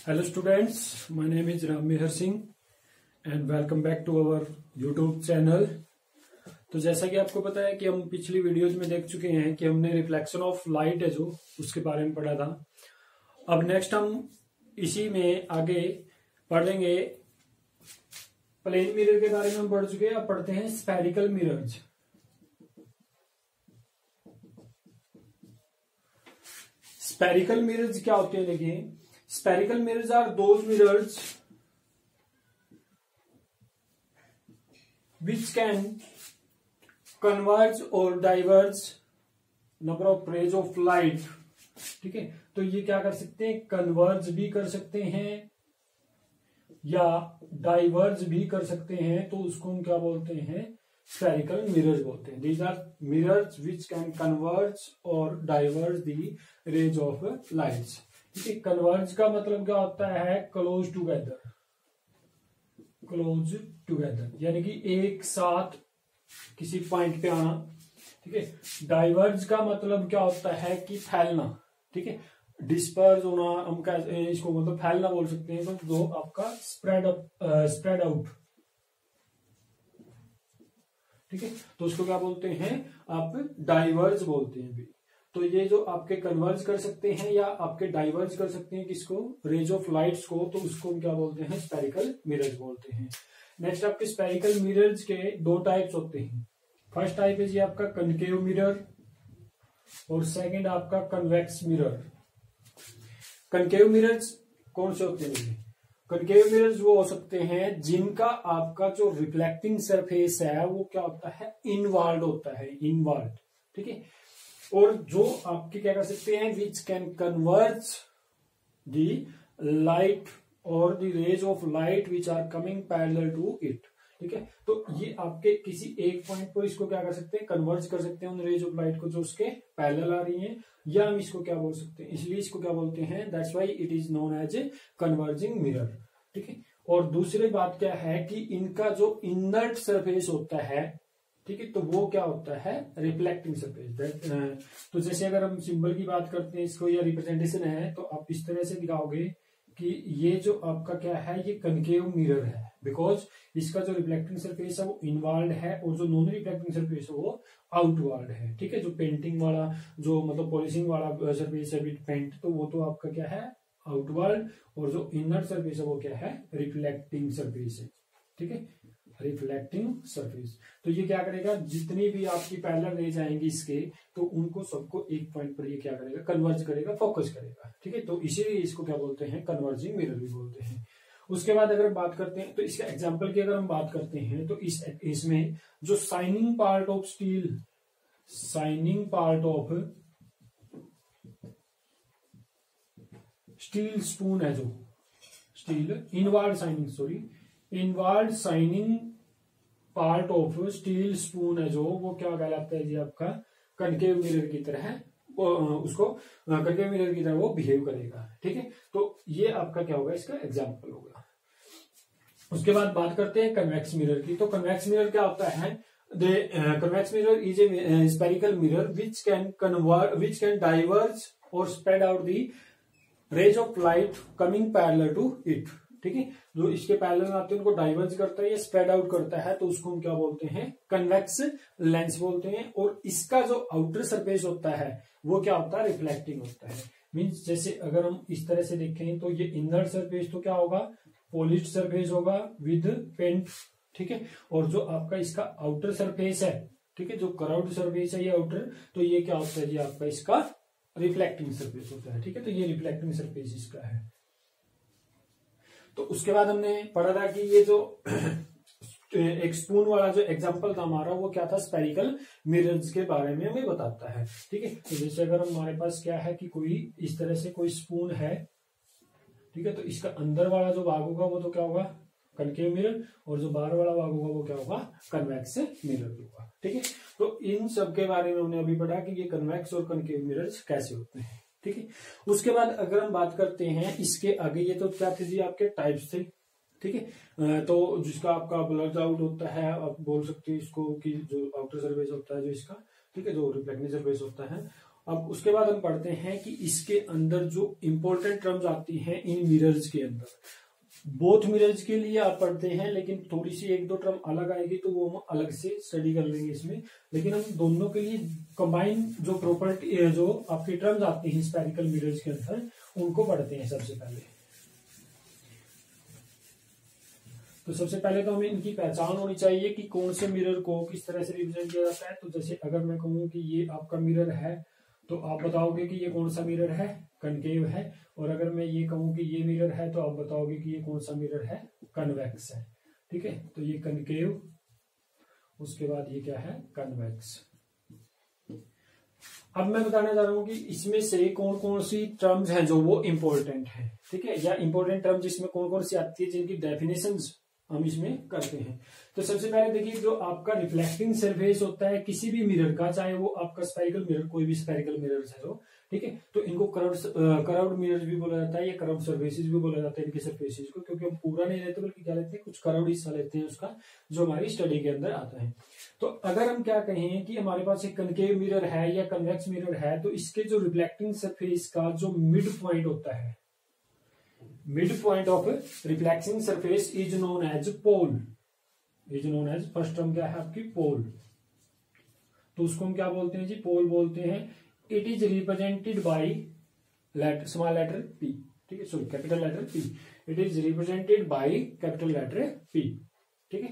Hello students, my name is Ram Mehar Singh and welcome back to our YouTube channel। तो जैसा कि आपको पता है कि हम पिछली वीडियोज में देख चुके हैं कि हमने रिफ्लेक्शन ऑफ लाइट है जो उसके बारे में पढ़ा था। अब नेक्स्ट हम इसी में आगे पढ़ेंगे प्लेन मिरर के बारे में हम पढ़ चुके हैं। अब पढ़ते हैं स्फेरिकल मिरर्स। स्फेरिकल मिरर्स क्या होते हैं देखिए। Spherical mirrors are those mirrors which can converge or diverge number of rays of light। ठीक है, तो ये क्या कर सकते हैं, कन्वर्ज भी कर सकते हैं या डाइवर्ज भी कर सकते हैं। तो उसको हम क्या बोलते हैं, स्फेरिकल मिरर्स बोलते हैं। These are mirrors which can converge or diverge the rays of lights. ठीक है, कन्वर्ज का मतलब क्या होता है, क्लोज टुगेदर, क्लोज टुगेदर यानी कि एक साथ किसी पॉइंट पे आना। ठीक है, डाइवर्ज का मतलब क्या होता है कि फैलना। ठीक है, डिस्पर्स होना, हम इसको मतलब फैलना बोल सकते हैं। तो जो आपका स्प्रेड आउट। ठीक है, तो उसको क्या बोलते हैं, आप डाइवर्ज बोलते हैं भी। तो ये जो आपके कन्वर्ज कर सकते हैं या आपके डाइवर्ज कर सकते हैं किसको, रेज ऑफ लाइट्स को, तो उसको हम क्या बोलते हैं, स्फेरिकल मिरर्स बोलते हैं। नेक्स्ट आपके स्फेरिकल मिरर्स के दो टाइप्स होते हैं। फर्स्ट टाइप है जी आपका कनकेव मिरर और सेकंड आपका कन्वेक्स मिरर। कनकेव मिरर्स कौन से होते हैं, कनकेव मिरर्स वो हो सकते हैं जिनका आपका जो रिफ्लेक्टिंग सरफेस है वो क्या होता है, इनवॉल्व होता है, इनवॉल्व। ठीक है, और जो आपके क्या कर सकते हैं, which can converge the light or the rays of light which are coming parallel to it. ठीक है, तो ये आपके किसी एक पॉइंट पर इसको क्या कर सकते हैं, कन्वर्ज कर सकते हैं उन रेज ऑफ लाइट को जो उसके पैरेलल आ रही हैं, या हम इसको क्या बोल सकते हैं, इसलिए इसको क्या बोलते हैं, that's why it is known as a converging mirror. ठीक है, और दूसरी बात क्या है कि इनका जो इनर्ट सरफेस होता है, ठीक है, तो वो क्या होता है, रिफ्लेक्टिंग सरफेस। तो जैसे अगर हम सिंबल की बात करते हैं इसको, या रिप्रेजेंटेशन है, तो आप इस तरह से दिखाओगे कि ये जो आपका क्या है, ये कनकेव मिरर है, बिकॉज इसका जो रिफ्लेक्टिंग सरफेस है वो इनवॉल्व है और जो नॉन रिफ्लेक्टिंग सरफेस है वो आउटवर्ड है। ठीक है, जो पेंटिंग वाला, जो मतलब पॉलिशिंग वाला सरफेस है विद पेंट, तो वो तो आपका क्या है, आउटवर्ड, और जो इनर सरफेस है वो क्या है, रिफ्लेक्टिंग सरफेस है। ठीक है, रिफ्लेक्टिंग सरफेस। तो ये क्या करेगा, जितनी भी आपकी पैरेलल रेज आएंगी इसके, तो उनको सबको एक पॉइंट पर ये क्या करेगा, कन्वर्ज करेगा, फोकस करेगा। ठीक है, तो इसीलिए इसको क्या बोलते हैं, कन्वर्जिंग मिरर भी बोलते हैं। उसके बाद अगर बात करते हैं, तो इसका एग्जांपल की अगर हम बात करते हैं, तो इसमें जो shining part of steel, shining part of steel spoon है, जो steel inward shining part of steel spoon है जो, वो क्या कहलाता है जी, आपका कनकेव मिरर की तरह है, उसको कनकेव मिरर की तरह वो बिहेव करेगा। ठीक है, तो ये आपका क्या होगा, इसका एग्जांपल होगा। उसके बाद बात करते हैं कन्वेक्स मिरर की। तो कन्वेक्स मिरर क्या होता है, convex mirror is a spherical mirror which can diverge or spread out the rays of light coming parallel to it. ठीक है, जो इसके पैरेलल में आते हैं उनको डाइवर्ज करता है या स्प्रेड आउट करता है, तो उसको हम क्या बोलते हैं, कन्वेक्स लेंस बोलते हैं। और इसका जो आउटर सरफेस होता है वो क्या होता है, रिफ्लेक्टिंग होता है। मींस जैसे अगर हम इस तरह से देखें, तो ये इनर सरफेस तो क्या होगा, पॉलिश्ड सरफेस होगा विद पेंट। ठीक है, और जो आपका इसका आउटर सरफेस है, ठीक है, जो कर्व्ड सरफेस है ये आउटर, तो ये क्या होता है जी, आपका इसका रिफ्लेक्टिंग सरफेस होता है। ठीक है, तो ये रिफ्लेक्टिंग सरफेस इसका है। तो उसके बाद हमने पढ़ा था कि ये जो एक स्पून वाला जो एग्जांपल था हमारा, वो क्या था, स्फेरिकल मिरर्स के बारे में हमें बताता है। ठीक है, तो जैसे अगर हमारे पास क्या है कि कोई इस तरह से कोई स्पून है, ठीक है, तो इसका अंदर वाला जो भाग होगा वो तो क्या होगा, कनकेव मिरर, और जो बाहर वाला भाग होगा वो क्या होगा, कन्वेक्स मिरर होगा। ठीक है, तो इन सब के बारे में हमने अभी पढ़ा कि ये कन्वेक्स और कनकेव मिरर्स कैसे होते हैं। ठीक है, उसके बाद अगर हम बात करते हैं इसके आगे, ये तो क्या थे जी, आपके टाइप्स थे। ठीक है। तो जिसका आपका ब्लड आउट होता है, आप बोल सकते हैं इसको कि जो आउटर सरफेस होता है जो इसका, ठीक है, जो रिफ्लेक्टिंग सरफेस होता है। अब उसके बाद हम पढ़ते हैं कि इसके अंदर जो इंपॉर्टेंट टर्म्स आती हैं इन मिरर्स के अंदर, बोथ मिरर्स के लिए आप पढ़ते हैं, लेकिन थोड़ी सी एक दो टर्म अलग आएगी तो वो हम अलग से स्टडी कर लेंगे इसमें। लेकिन हम दोनों के लिए कंबाइन जो प्रॉपर्टी जो आपकी टर्म्स आती हैं स्फेरिकल मिरर्स के अंदर उनको पढ़ते हैं सबसे पहले। तो सबसे पहले तो हमें इनकी पहचान होनी चाहिए कि कौन से मिरर को किस तरह से रिप्रेजेंट किया जाता है। तो जैसे अगर मैं कहूं कि ये आपका मिरर है तो आप बताओगे कि ये कौन सा मिरर है, कनकेव है। और अगर मैं ये कहूं कि ये मिरर है तो आप बताओगे कि ये कौन सा मिरर है, कन्वेक्स है। ठीक है, तो ये कनकेव, उसके बाद ये क्या है, कन्वेक्स। अब मैं बताने जा रहा हूं कि इसमें से कौन कौन सी टर्म्स हैं जो वो इंपॉर्टेंट है, ठीक है, या इंपॉर्टेंट टर्म्स इसमें कौन कौन सी आती है जिनकी डेफिनेशंस हम इसमें करते हैं। तो सबसे पहले देखिए, जो आपका रिफ्लेक्टिंग सरफेस होता है किसी भी मिरर का, चाहे वो आपका स्फेरिकल मिरर, कोई भी स्फेरिकल मिरर है तो, ठीक है, तो इनको कर्व्ड मिरर्स भी बोला जाता है या कर्व्ड सरफेसेस भी बोला जाता है इनके सरफेसेस को, क्योंकि हम पूरा नहीं लेते बल्कि क्या लेते हैं, कुछ कर्व्ड हिस्सा लेते हैं उसका, जो हमारी स्टडी के अंदर आता है। तो अगर हम क्या कहें कि हमारे पास एक कनकेव मिरर है या कन्वेक्स मिरर है, तो इसके जो रिफ्लेक्टिंग सरफेस का जो मिड पॉइंट होता है, mid point of reflecting surface is known as pole, is known as, first term क्या है आपकी, पोल। तो उसको हम क्या बोलते हैं जी, पोल बोलते हैं। It is represented by small letter P, ठीक है, sorry capital letter P. It is represented by capital letter P, ठीक है।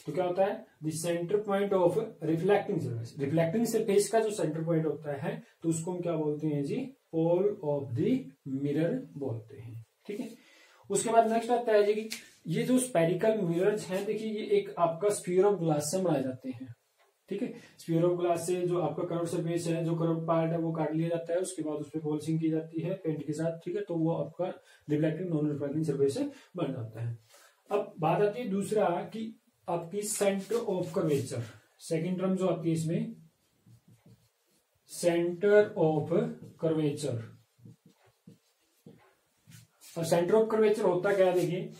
तो क्या होता है, the centre point of reflecting surface, reflecting surface का जो सेंटर पॉइंट होता है तो उसको हम क्या बोलते हैं जी, पोल ऑफ द मिरर बोलते हैं, ठीक है। उसके बाद नेक्स्ट आता है जी कि ये जो स्पेरिकल मिरर्स हैं, देखिए ये एक आपका स्फीयर ऑफ ग्लास से बनाए जाते हैं, ठीक है। स्फीयर ऑफ ग्लास से जो आपका कर्व सरफेस है, जो कर्व पार्ट है वो काट लिया जाता है, उसके बाद उस पर पॉलिशिंग की जाती है पेंट के साथ, ठीक है, तो वो आपका रिफ्लेक्टिंग नॉन रिफ्लेक्टिंग सरफेस से बन जाता है। अब बात आती है दूसरा कि आपकी centre of curvature, second term जो आती है इसमें, सेंटर ऑफ कर्वेचर। और सेंटर ऑफ कर्वेचर होता क्या है, देखिए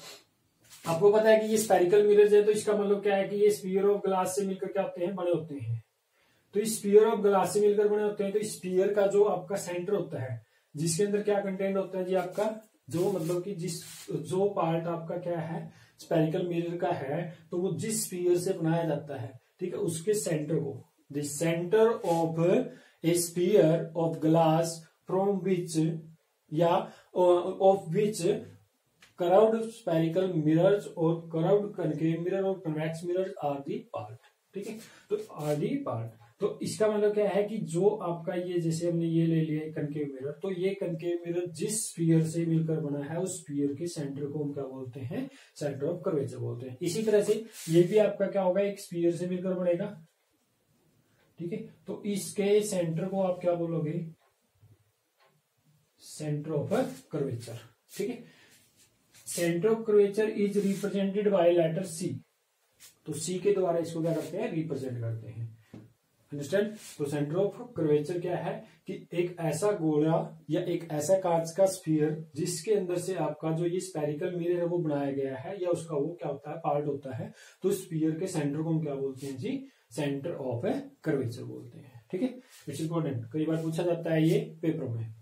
आपको पता है कि ये स्फेरिकल मिरर्स है, तो इसका मतलब क्या है कि ये स्फीयर ऑफ ग्लास से मिलकर क्या होते हैं, बने होते हैं। तो इस स्फीयर ऑफ ग्लास से मिलकर बने होते हैं, तो स्फीयर का जो आपका सेंटर होता है, जिसके अंदर क्या कंटेंट होता है जी, आपका जो मतलब कि जो पार्ट आपका क्या है स्फेरिकल मिरर का है, तो वो जिस स्फीयर से बनाया जाता है, ठीक है, उसके सेंटर को, the centre of a sphere of glass from which या of which curved spherical mirrors or curved concave mirror or convex mirrors are the part, ठीक है। तो आर दी पार्ट, तो इसका मतलब क्या है कि जो आपका ये, जैसे हमने ये ले लिया कनकेव मिरर, तो ये कनकेव मिरर जिस स्फीयर से मिलकर बना है उस स्फीयर के सेंटर को हम क्या बोलते हैं, सेंटर ऑफ कर्वेचर बोलते हैं। इसी तरह से ये भी आपका क्या होगा, एक स्फीयर से मिलकर बनेगा, ठीक है, तो इसके सेंटर को आप क्या बोलोगे, सेंटर ऑफ कर्वेचर, ठीक है। Centre of curvature is represented by letter C, तो सी के द्वारा इसको क्या करते हैं, रिप्रेजेंट करते हैं, अंडरस्टैंड। तो सेंटर ऑफ कर्वेचर क्या है कि एक ऐसा गोला या एक ऐसा कांच का स्फीयर जिसके अंदर से आपका जो ये स्फेरिकल मिरर है वो बनाया गया है, या उसका वो क्या होता है, पार्ट होता है, तो स्फीयर के सेंटर को हम क्या बोलते हैं जी, सेंटर ऑफ कर्वेचर बोलते हैं, ठीक है। इट्स इंपॉर्टेंट, कई बार पूछा जाता है ये पेपरों में।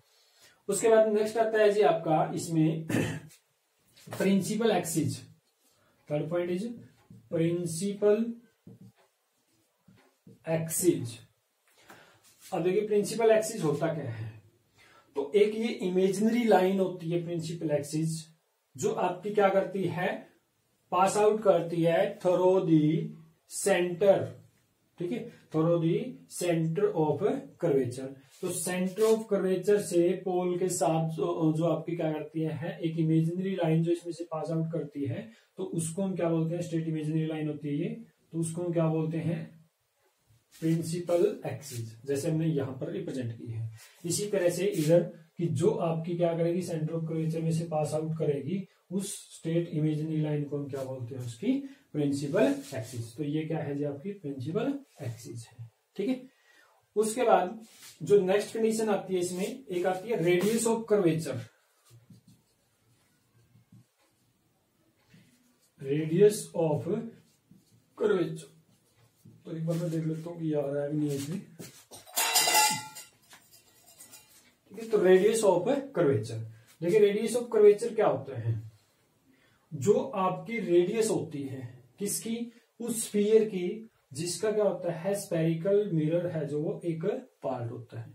उसके बाद नेक्स्ट आता है जी आपका इसमें principal axis, third point is principal axis. अब देखिए प्रिंसिपल एक्सिस होता क्या है, तो एक ये इमेजिनरी लाइन होती है प्रिंसिपल एक्सिस, जो आपकी क्या करती है, पास आउट करती है थ्रू दी सेंटर, ठीक है, through the centre of curvature. तो सेंटर ऑफ कर्वेचर से पोल के साथ जो आपकी क्या करती है, एक इमेजिनरी लाइन जो इसमें से पास आउट करती है, तो उसको हम क्या बोलते हैं, स्ट्रेट इमेजिनरी लाइन होती है ये, तो उसको हम क्या बोलते हैं, प्रिंसिपल एक्सिस, जैसे हमने यहां पर रिप्रेजेंट की है। इसी तरह से इधर कि जो आपकी क्या करेगी, सेंटर ऑफ कर्वेचर में से पास आउट करेगी, उस स्ट्रेट इमेजिनरी लाइन को हम क्या बोलते हैं, उसकी प्रिंसिपल एक्सिस। तो ये क्या है जी, आपकी प्रिंसिपल एक्सिस है, ठीक है। उसके बाद जो नेक्स्ट कंडीशन आती है इसमें, एक आती है radius of curvature. Radius of curvature. तो एक बार मैं देख लेता हूँ कि याद आया कि नहीं इसमें। ठीक है, तो रेडियस ऑफ कर्वेचर, देखिए रेडियस ऑफ कर्वेचर क्या होता है, जो आपकी रेडियस होती है किसकी, उस स्फीयर की जिसका क्या होता है स्फेरिकल मिरर है, जो वो एक पार्ट होता है।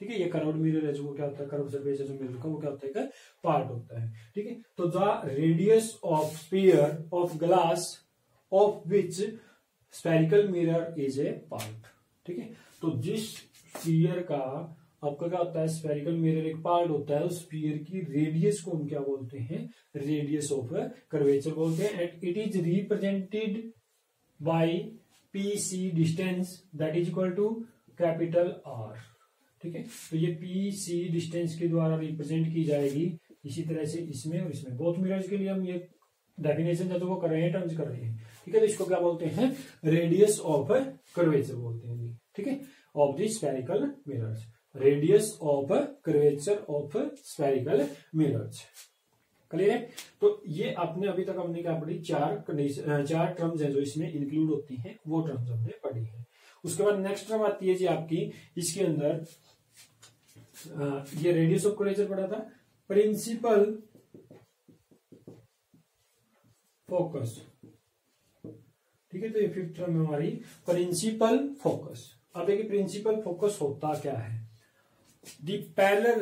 ठीक है, ये कर्व्ड मिरर है जो वो क्या होता है, कर्व सरफेस है जो मिरर का वो क्या होता है, एक पार्ट होता है। ठीक है, तो the radius of sphere of glass of which spherical mirror is A part. ठीक है, तो जिस स्फीयर का आपका क्या होता है स्फेरिकल मिरर एक पार्ट होता है, उस स्फीयर की रेडियस को हम क्या बोलते हैं, रेडियस ऑफ कर्वेचर बोलते हैं। And it is represented by PC distance that is equal to capital R. ठीक है, तो ये पीसी डिस्टेंस के द्वारा रिप्रेजेंट की जाएगी। इसी तरह से इसमें और इसमें बोथ मिरर्स के लिए हम ये डेफिनेशन जो वो कर रहे हैं, टर्म्स कर रहे हैं। ठीक है, तो इसको क्या बोलते हैं, रेडियस ऑफ कर्वेचर बोलते हैं। ठीक है, of the spherical mirrors, radius of curvature of spherical mirrors. Clear है, तो ये आपने अभी तक हमने क्या पढ़ी, चार टर्म्स हैं जो इसमें इंक्लूड होती हैं, वो टर्म्स हमने पढ़ी है। उसके बाद नेक्स्ट टर्म आती है जी आपकी, इसके अंदर ये रेडियस ऑफ कर्वेचर पढ़ा था, प्रिंसिपल फोकस। ठीक है, तो ये फिफ्थ टर्म है हमारी प्रिंसिपल फोकस। अब देखिए प्रिंसिपल फोकस होता क्या है, द पैरेलल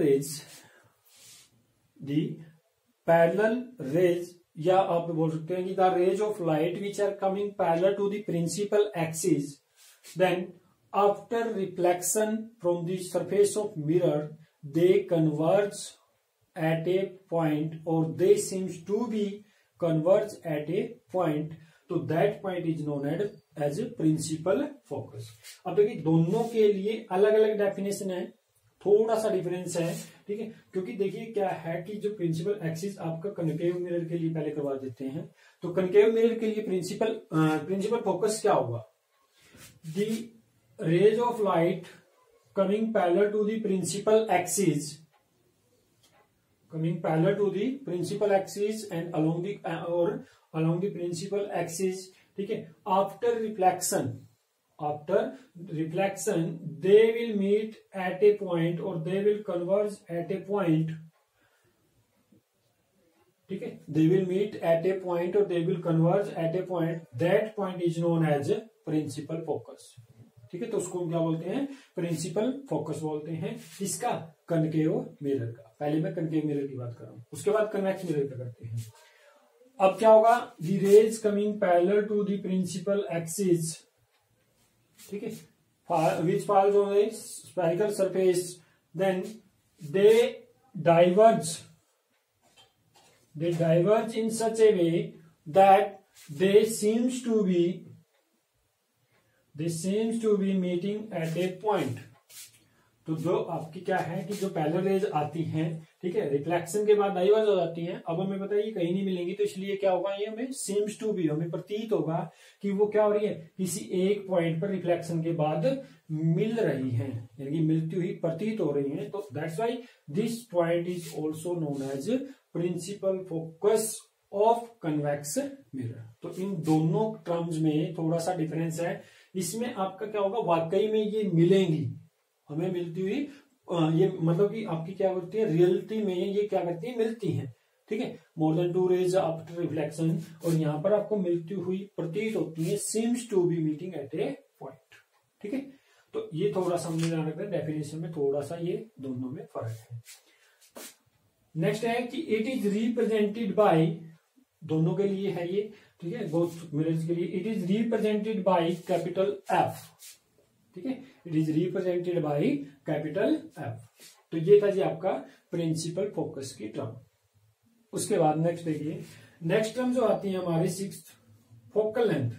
रेज, या आप बोल सकते हैं कि the rays of light which are coming parallel to the principal axis, then after reflection from the surface of mirror they converge at a point, or they seems to be converge at a point, तो that point is known as a principal focus। अब देखिए दोनों के लिए अलग अलग definition है, थोड़ा सा डिफरेंस है। ठीक है, क्योंकि देखिए क्या है कि जो प्रिंसिपल एक्सिस आपका कनकेव मिरर के लिए पहले करवा देते हैं, तो कनकेव मिरर के लिए प्रिंसिपल फोकस क्या होगा, the rays of light coming parallel to the principal axis and along the principal axis, ठीक है, after reflection they will meet at a point, or they will converge at a point। ठीक है, they will meet at a point or they will converge at a point, that point is known as principal focus. ठीक है, तो उसको क्या बोलते हैं, principal focus बोलते हैं। इसका कनकेव मिरर का, पहले मैं कनकेव मिरर की बात कर रहा हूं, उसके बाद कन्वेक्स मिरर का करते हैं। अब क्या होगा, the rays coming parallel to the principal axis, ठीक है, which falls on a spherical surface, then they diverge in such a way that they seems to be meeting at a point। तो जो आपकी क्या है कि जो पैरेलल रेज आती हैं, ठीक है, रिफ्लेक्शन के बाद डाइवर्ज हो जाती हैं, अब हमें पता है ये कहीं नहीं मिलेंगी, तो इसलिए क्या होगा, ये हमें सीम्स टू बी, हमें प्रतीत होगा कि वो क्या हो रही है, किसी एक पॉइंट पर रिफ्लेक्शन के बाद मिल रही हैं, यानी कि मिलती हुई प्रतीत हो रही हैं। तो that's why this point is also known as principal focus of convex mirror. तो इन दोनों टर्म्स में थोड़ा सा डिफरेंस है। इसमें आपका क्या होगा, वाकई में ये मिलेंगी, हमें मिलती हुई, ये मतलब कि आपकी क्या करती है, रियलिटी में ये क्या करती है, मिलती हैं। ठीक है, more than 2 rays after reflection, और यहां पर आपको मिलती हुई प्रतीत होती है, seems to be meeting at a point. ठीक है, तो ये थोड़ा सा हमने ध्यान रखना है, डेफिनेशन में थोड़ा सा ये दोनों में फर्क है। नेक्स्ट है कि इट इज रिप्रेजेंटेड बाय, दोनों के लिए है ये, ठीक है, बोथ मिरर्स के लिए, it is represented by capital F. ठीक है, it is represented by capital F. तो ये था जी आपका प्रिंसिपल फोकस की टर्म। उसके बाद नेक्स्ट देखिए, नेक्स्ट टर्म जो आती है हमारी 6th, focal length.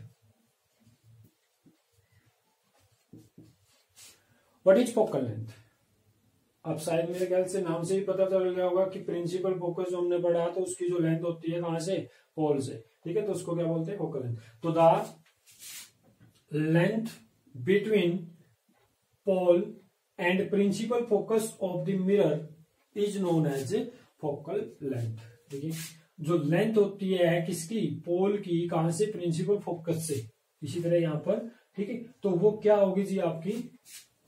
What is focal length? अब शायद मेरे ख्याल से नाम से ही पता चल गया होगा कि प्रिंसिपल फोकस जो हमने पढ़ा तो उसकी जो लेंथ होती है कहां से, पोल से। ठीक है, तो उसको क्या बोलते हैं, फोकल लेंथ। तो the length between pole and principal focus of the mirror is known as focal length. देखिए, जो लेंथ होती है किसकी, पोल की, कहां से, प्रिंसिपल फोकस से, इसी तरह यहां पर, ठीक है, तो वो क्या होगी जी, आपकी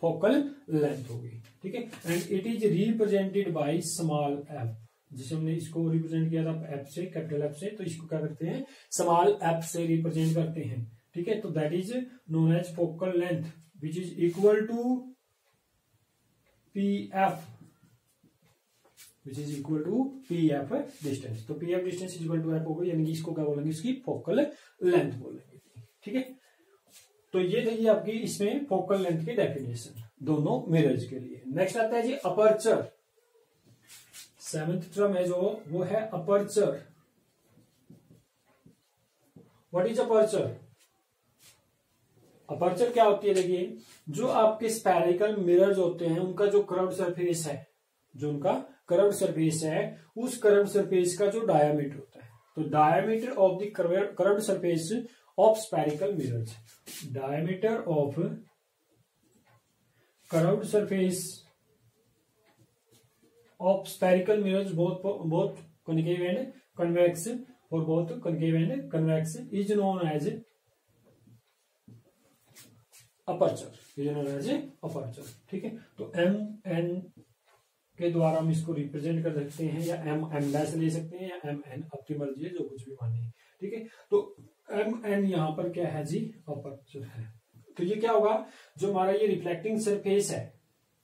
फोकल लेंथ होगी, ठीक है। And it is represented by small F, जैसे हमने इसको रिप्रेजेंट किया था एफ से, कैपिटल एफ से, तो इसको क्या करते हैं, स्मॉल एफ से रिप्रेजेंट करते हैं, ठीक है। तो that is known as focal length which is equal to P F, which is equal to P F distance. तो P F distance is equal to F होगा, यानी कि इसको क्या बोलेंगे, इसकी फोकल लेंथ बोलेंगे, ठीक है। तो ये देखिए आपकी इसमें फोकल लेंथ की डेफिनेशन दोनों मिरर्स के लिए। नेक्स्ट आता है जी अपर्चर। 7th टर्म है जो वो है aperture. What is aperture? Aperture क्या होती है, देखिए जो आपके स्फेरिकल मिरर्स होते हैं उनका जो कर्व्ड सरफेस है, जो उनका कर्व्ड सरफेस है, उस कर्व्ड सरफेस का जो डायामीटर होता है, तो diameter of the curved surface of spherical mirrors, diameter of curved surface of spherical mirrors both concave and convex, or both concave and convex is known as aperture, is known as aperture, ठीक है। तो M N के द्वारा हम इसको represent कर सकते हैं, या एम एम डैश ले सकते हैं, या एम एन, अपनी मर्जी है, जो कुछ भी माने, ठीक है। तो एम एन यहां पर क्या है जी, अपर्चर है। तो ये क्या होगा, जो हमारा ये रिफ्लेक्टिंग सरफेस है,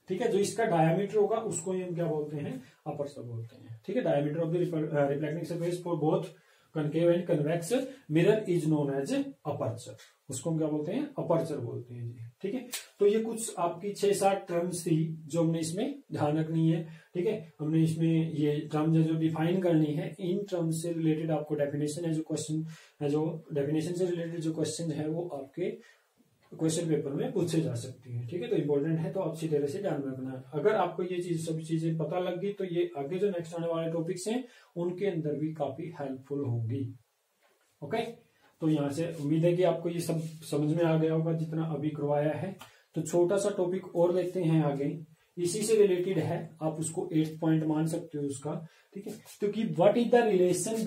ठीक है, जो इसका डायमीटर होगा उसको हम क्या बोलते हैं, अपर्चर बोलते हैं, ठीक है। Diameter of the reflecting surface for both concave and convex mirror is known as aperture, उसको हम क्या बोलते हैं, अपर्चर बोलते हैं जी, ठीक है। तो ये कुछ आपकी 6-7 टर्म्स थी जो हमने इसमें ध्यान रखनी है, ठीक है। हमने इसमें ये टर्म्स जो डिफाइन करनी है, इन टर्म्स से रिलेटेड आपको डेफिनेशन है, जो क्वेश्चन है, जो डेफिनेशन से रिलेटेड जो क्वेश्चन है वो आपके क्वेश्चन पेपर में पूछे जा सकती है, ठीक है। तो इंपॉर्टेंट है, तो अच्छी तरह से ध्यान रखना है। अगर आपको ये चीज सभी चीजें पता लग गई तो ये आगे जो नेक्स्ट आने वाले टॉपिक्स हैं उनके अंदर भी काफी हेल्पफुल होगी, ओके। तो यहाँ से उम्मीद है कि आपको ये सब समझ में आ गया होगा जितना अभी करवाया है। तो छोटा सा टॉपिक और लेते हैं आगे, इसी से रिलेटेड है, आप उसको 8th पॉइंट मान सकते हो उसका, ठीक है। तो कि what is the relation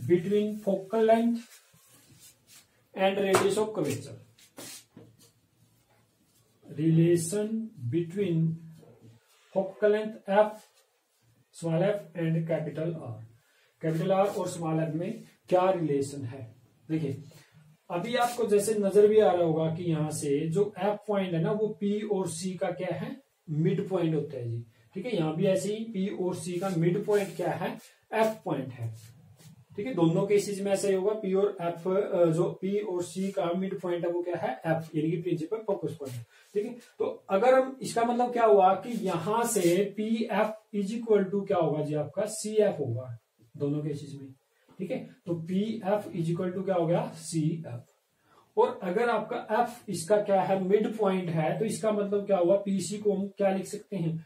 between focal length and radius of curvature, relation between focal length F, small F and capital R, capital R और स्मॉल एफ में क्या रिलेशन है। देखिए अभी आपको जैसे नजर भी आ रहा होगा कि यहां से जो एफ पॉइंट है ना, वो पी और सी का क्या है, मिड पॉइंट होता है जी, ठीक है। यहां भी ऐसे ही पी और सी का मिड पॉइंट क्या है, एफ पॉइंट है, ठीक है। दोनों केसेस में ऐसा ही होगा, पी और एफ, जो पी और सी का मिड पॉइंट है वो क्या है, एफ, यानी कि प्रिंसिपल फोकस पॉइंट, ठीक है। तो अगर हम इसका मतलब क्या हुआ कि यहां से P F is equal to क्या होगा जी, आपका सी एफ होगा दोनों केसेस में, ठीक है। तो P F is equal to क्या हो गया, सी एफ। और अगर आपका एफ इसका क्या है, मिड पॉइंट है, तो इसका मतलब क्या हुआ, पीसी को हम क्या लिख सकते हैं,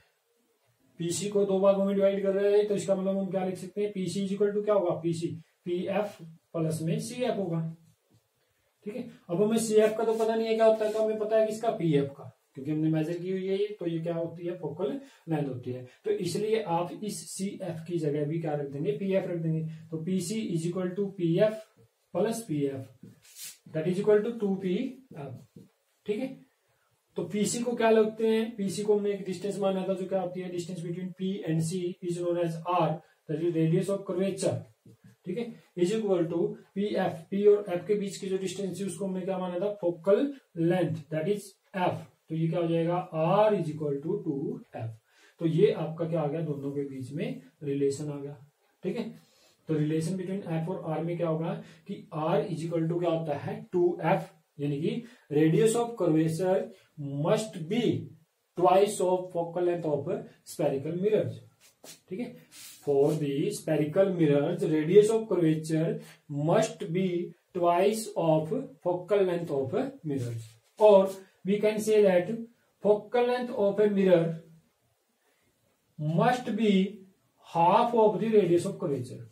पीसी को 2 भागों में डिवाइड कर रहे हैं, तो इसका मतलब हम क्या लिख सकते हैं, पीसी इज इक्वल टू क्या होगा, पीसी पी एफ प्लस में सी एफ होगा, ठीक है। अब हमें सी एफ का तो पता नहीं है क्या होता है, तो हमें पता है किसका, पी एफ का, क्योंकि हमने मेजर की हुई है ये, तो ये क्या होती है, फोकल लेंथ होती है। तो इसलिए आप इस सी एफ की जगह भी क्या रख देंगे, पी एफ रख देंगे। तो PC is equal to P F plus P F, that is equal to 2p F, ठीक है। तो पीसी को क्या लगते हैं, पीसी को हमने एक डिस्टेंस माना था, जो क्या होती है, distance between P and C is known as R, that is radius of curvature, ठीक है, is equal to P F, P और एफ के बीच की जो डिस्टेंस है उसको हमने क्या माना था, focal length, that is F. तो ये क्या हो जाएगा, are is equal to 2f। तो ये आपका क्या आ गया, दोनों के बीच में रिलेशन आ गया, ठीक है। तो रिलेशन बिटवीन एफ और आर में क्या होगा कि आर इज इक्वल टू क्या होता है, 2f, यानी कि radius of curvature must be twice of focal length of spherical mirrors, ठीक है। For the spherical mirrors radius of curvature must be twice of focal length of mirrors, और we can say that focal length of a mirror must be half of the radius of curvature,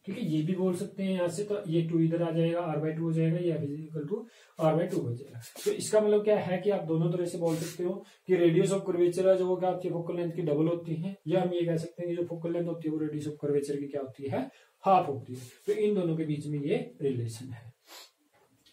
ठीक है, ये भी बोल सकते हैं यहाँ से, तो ये 2 इधर आ जाएगा, r/2 हो जाएगा, ये f इक्वल टू r/2 हो जाएगा। तो इसका मतलब क्या है कि आप दोनों तरह से बोल सकते हो कि रेडियस ऑफ कर्वेचर है जो वो क्या आपकी फोकल लेंथ की डबल होती है, या हम ये कह सकते हैं कि जो फोकल लेंथ होती है वो रेडियस ऑफ कर्वेचर की क्या होती है, हाफ होती है। तो इन दोनों के बीच में ये रिलेशन है।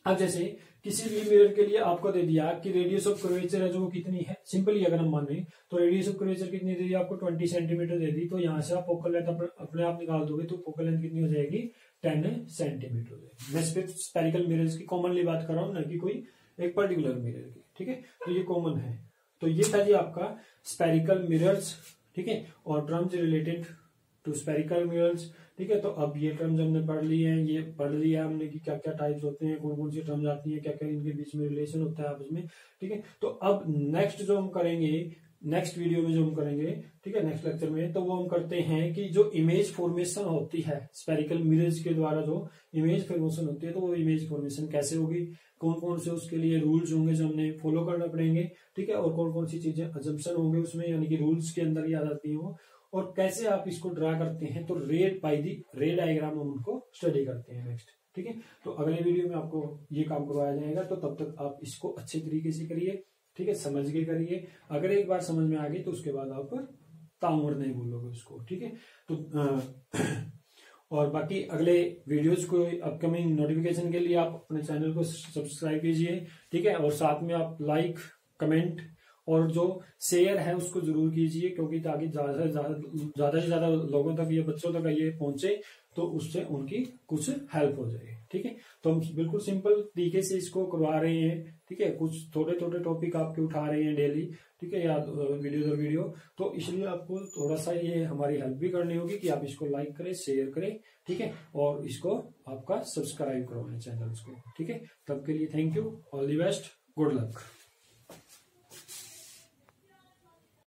अब जैसे किसी भी मिरर के लिए आपको दे दिया कि रेडियस ऑफ कर्वेचर है जो वो कितनी है, सिंपली अगर हम माने तो रेडियस ऑफ कर्वेचर कितनी दे दी आपको, 20 सेंटीमीटर दे दी, तो यहाँ से आप फोकल लेंथ अपने आप निकाल दोगे तो फोकल लेंथ कितनी हो जाएगी, 10 सेंटीमीटर हो जाएगी। मैं सिर्फ स्पेरिकल मिरर्स की कॉमनली बात कर रहा हूँ, न कि कोई एक पर्टिकुलर मिरर की। ठीक है, तो ये कॉमन है। तो ये था जी आपका स्पेरिकल मिरर्स। ठीक है, और terms related to spherical mirrors. ठीक है, तो अब ये टर्म्स हमने पढ़ ली हैं, ये पढ़ लिया हमने कि क्या क्या टाइप्स होते हैं, कौन कौन सी टर्म्स आती हैं, क्या क्या इनके बीच में रिलेशन होता है आपस में। ठीक है, तो अब नेक्स्ट जो हम करेंगे, नेक्स्ट वीडियो में जो हम करेंगे, ठीक है, नेक्स्ट लेक्चर में, तो वो हम करते हैं कि जो इमेज फॉर्मेशन होती है स्पेरिकल मिरर्स के द्वारा, जो इमेज फॉर्मेशन होती है, तो वो इमेज फॉर्मेशन कैसे होगी, कौन कौन से उसके लिए रूल्स होंगे जो हमने फॉलो करना पड़ेंगे। ठीक है, और कौन कौन सी चीजें अजम्पशन होंगे उसमें, यानी कि रूल्स के अंदर ही आ जाती है वो, और कैसे आप इसको ड्रा करते हैं, तो रेड बाय दी रे डायग्राम हम उनको स्टडी करते हैं नेक्स्ट। ठीक है, तो अगले वीडियो में आपको ये काम करवाया जाएगा, तो तब तक आप इसको अच्छे तरीके से करिए। ठीक है, समझ के करिए। अगर एक बार समझ में आ गई तो उसके बाद आप ताउमर नहीं बोलोगे उसको। ठीक है, तो और बाकी अगले वीडियोज को अपकमिंग नोटिफिकेशन के लिए आप अपने चैनल को सब्सक्राइब कीजिए। ठीक है, और साथ में आप लाइक, कमेंट और जो शेयर है उसको जरूर कीजिए, क्योंकि ताकि ज्यादा से ज्यादा लोगों तक ये, बच्चों तक ये पहुंचे, तो उससे उनकी कुछ हेल्प हो जाए। ठीक है, तो हम बिल्कुल सिंपल तरीके से इसको करवा रहे हैं। ठीक है, कुछ थोड़े थोड़े टॉपिक आपके उठा रहे हैं डेली। ठीक है, या वीडियो दर वीडियो, तो इसलिए आपको थोड़ा सा ये हमारी हेल्प भी करनी होगी कि आप इसको लाइक करें, शेयर करें। ठीक है, और इसको आपका सब्सक्राइब करो अपने चैनल को। ठीक है, तब के लिए thank you, all the best, good luck.